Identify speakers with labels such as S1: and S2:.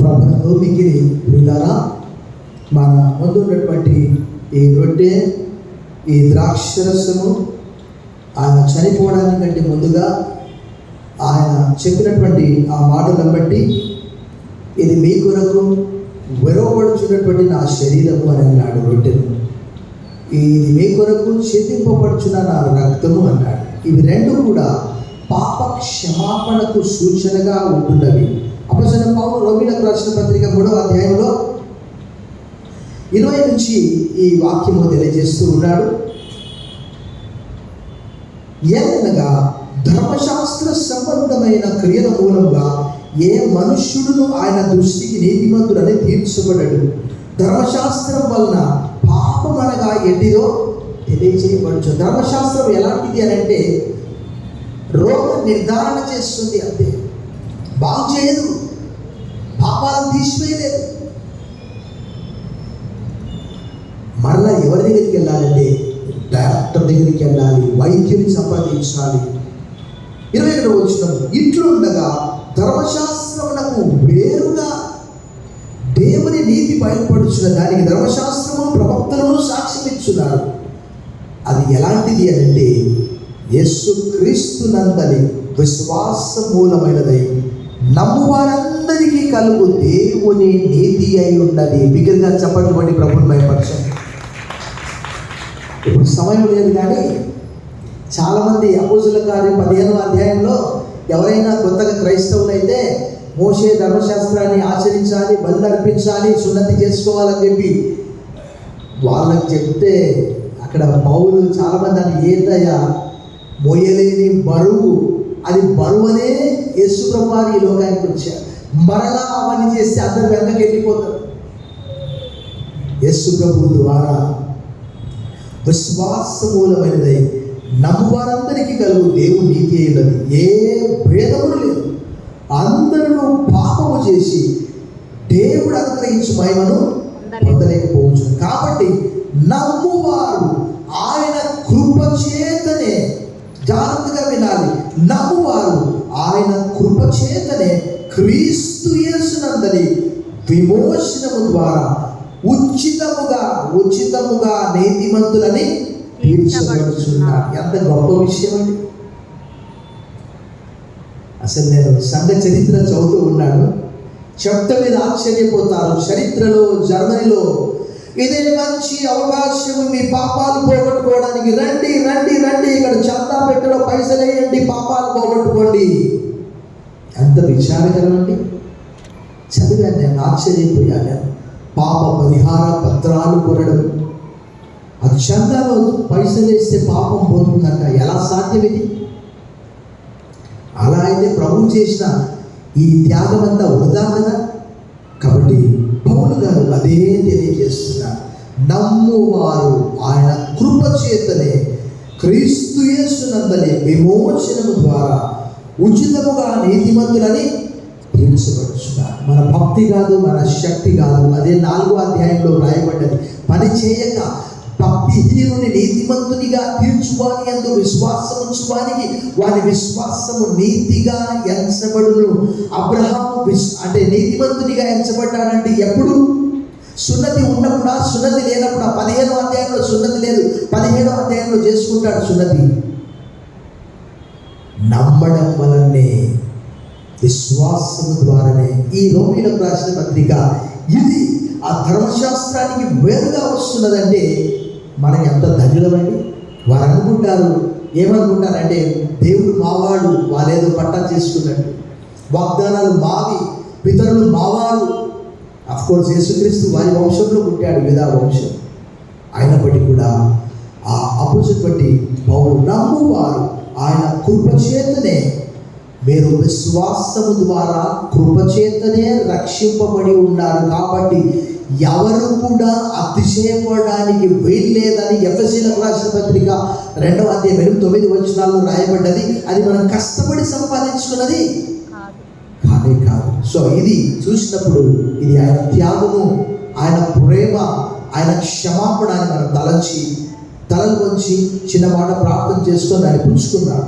S1: ప్రభుత్వంలో మిగిలి వీళ్ళారా మన ముందు ఉన్నటువంటి ఈ రొట్టె, ఈ ద్రాక్షరసము ఆయన చనిపోవడానికంటే ముందుగా ఆయన చెప్పినటువంటి ఆ మాటలను బట్టి ఇది మీ కొరకు విరవబడుచున్నటువంటి నా శరీరము అని అన్నాడు. రొట్టెను ఇది మీ కొరకు ఛేదింపబడుచున్న నా రక్తము అన్నాడు. ఇవి రెండు కూడా పాప క్షమాపణకు సూచనగా ఉంటున్నవి. అపోస్తలుడైన పౌలు రోమీయులకు రాసిన పత్రిక 3వ అధ్యాయంలో 20 నుంచి ఈ వాక్యము తెలియజేస్తూ ఉన్నాడు. ఏదనగా ధర్మశాస్త్ర సంబంధమైన క్రియల మూలంగా ఏ మనుష్యుడును ఆయన దృష్టికి నీతిమంతుడని తీర్చబడడు. ధర్మశాస్త్రం వలన పాపం అనగా ఎట్టిదో తెలియజేయబడచ్చు. ధర్మశాస్త్రం ఎలాంటిది అని అంటే రోగ నిర్ధారణ చేస్తుంది, అంతే. బాగు చేయదు, పాపాలను తీసివేయలేదు. మరలా ఎవరి దగ్గరికి వెళ్ళాలంటే డాక్టర్ దగ్గరికి వెళ్ళాలి, వైద్యుని సంప్రదించాలి. 21వ వచనం, ఇట్లుండగా ధర్మశాస్త్రమునకు వేరుగా దేవుని నీతి బయలుపడుచున్న దానికి ధర్మశాస్త్రము ప్రవక్తలను సాక్ష్యం ఇచ్చున్నారు. అది ఎలాంటిది అంటే యేసుక్రీస్తు నందలి విశ్వాస మూలమైనదై నమ్ము వారందరికీ కలుగు దేవుని నీతి అయి ఉన్నది. బిగ్గరగా చెప్పండి, ప్రభుని భయపరచండి. ఇప్పుడు సమయం లేదు, కానీ చాలామంది అపోస్తుల కార్యం 15వ అధ్యాయంలో ఎవరైనా కొత్తగా క్రైస్తవులైతే మోషే ధర్మశాస్త్రాన్ని ఆచరించాలి, బలి అర్పించాలి, సున్నతి చేసుకోవాలని చెప్పి వాళ్ళకి చెప్తే అక్కడ పౌలు చాలామంది అని ఏంటయ్యా మోయలేని బరువు, అది బరువనే యేసు ప్రభువారు ఈ లోకానికి వచ్చారు. మరలా అవన్నీ చేస్తే అందరు వెనకకి వెళ్ళిపోతారు. యేసు ప్రభు ద్వారా విశ్వాస మూలమైనదై నమ్ము వారందరికీ కలుగు దేవుని నీతి అయినది. ఏ భేదములు లేదు. అందరూ పాపము చేసి దేవుడు అనుగ్రహించు మహిమను పొందలేకపోవచ్చు. కాబట్టి నమ్మువారు ఆయన కృప చేతనే, జాగ్రత్తగా వినాలి, నమ్మువారు ఆయన కృప చేతనే క్రీస్తు యేసునందలి విమోచనము ద్వారా ఉచితముగా నీతిమంతులని తీర్చబడుచున్నారు. ఎంత గొప్ప విషయం అండి. అసలు నేను సంఘ చరిత్ర చదువుతూ ఉన్నాను, చెప్తే మీద ఆశ్చర్యపోతారు. చరిత్రలో జర్మనీలో ఇదే మంచి అవకాశం, మీ పాపాలు పోగొట్టుకోవడానికి రండి రండి రండి, ఇక్కడ చందా పెట్టలో పైసలు వేయండి, పాపాలు పోగొట్టుకోండి. ఎంత విచారకరం అండి. చదివాను, నేను ఆశ్చర్యపోయాను. పాప పరిహార పత్రాలు కొనడం, అది చందాలో పైసలు వేస్తే పాపం పోతుందంట. ఎలా సాధ్యం ఇది? అలా అయితే ప్రభు చేసిన ఈ త్యాగం అంతా వృధా కదా. కాబట్టి పౌలు గారు అదే తెలియజేస్తున్నారు. నమ్మువారు ఆయన కృప చేతనే క్రీస్తు యేసునందలి విమోచనము ద్వారా ఉచితముగా నీతిమంతులని తీర్చబడుచున్నారు. మన భక్తి కాదు, మన శక్తి కాదు. అదే 4వ అధ్యాయంలో రాయబడ్డది. పని చేయక భక్తిహీనుని నీతిమంతునిగా తీర్చువాని యందు విశ్వాసం ఉంచువానికి వాని విశ్వాసము నీతిగా ఎంచబడును. అబ్రహాము అంటే నీతిమంతునిగా ఎంచబడ్డాడంటే ఎప్పుడు? సున్నతి ఉన్నప్పుడా, సున్నతి లేనప్పుడా? 15వ అధ్యాయంలో సున్నతి లేదు, 17వ అధ్యాయంలో చేసుకుంటాడు సున్నతి. నమ్మడం వలనే, విశ్వాసము ద్వారానే. ఈ రోమీయులకు రాసిన పత్రిక ఇది ఆ ధర్మశాస్త్రానికి వేరుగా వస్తున్నదంటే మనం ఎంత ధన్యులమండి. వారు అనుకుంటారు, ఏమనుకుంటారంటే దేవుడు మావాడు, వాళ్ళేదో పట్టా చేసుకున్నట్టు, వాగ్దానాలు మావి, పితరులు మావారు. అఫ్కోర్స్ యేసుక్రీస్తు వారి వంశంలో పుట్టాడు, యూదా వంశం. అయినప్పటికీ కూడా ఆ అపోజిట్ బట్టి పౌలు నమ్మువారు ఆయన కృపచేతనే, మీరు విశ్వాసము ద్వారా కృపచేతనే రక్షింపబడి ఉన్నారు. కాబట్టి ఎవరు కూడా అతిశయపడడానికి వీల్లేదని ఎఫెసీయులకు రాసిన పత్రిక 2వ అధ్యాయం 8-9 వచనాల్లో రాయబడ్డది. అది మనం కష్టపడి సంపాదించుకున్నది కాదే కాదు. సో ఇది చూసినప్పుడు ఇది ఆయన త్యాగము, ఆయన ప్రేమ, ఆయన క్షమాపణ అని మనం తలలు వంచి చిన్న మాట ప్రార్థన చేసుకొని దాన్ని పుచ్చుకుందాం.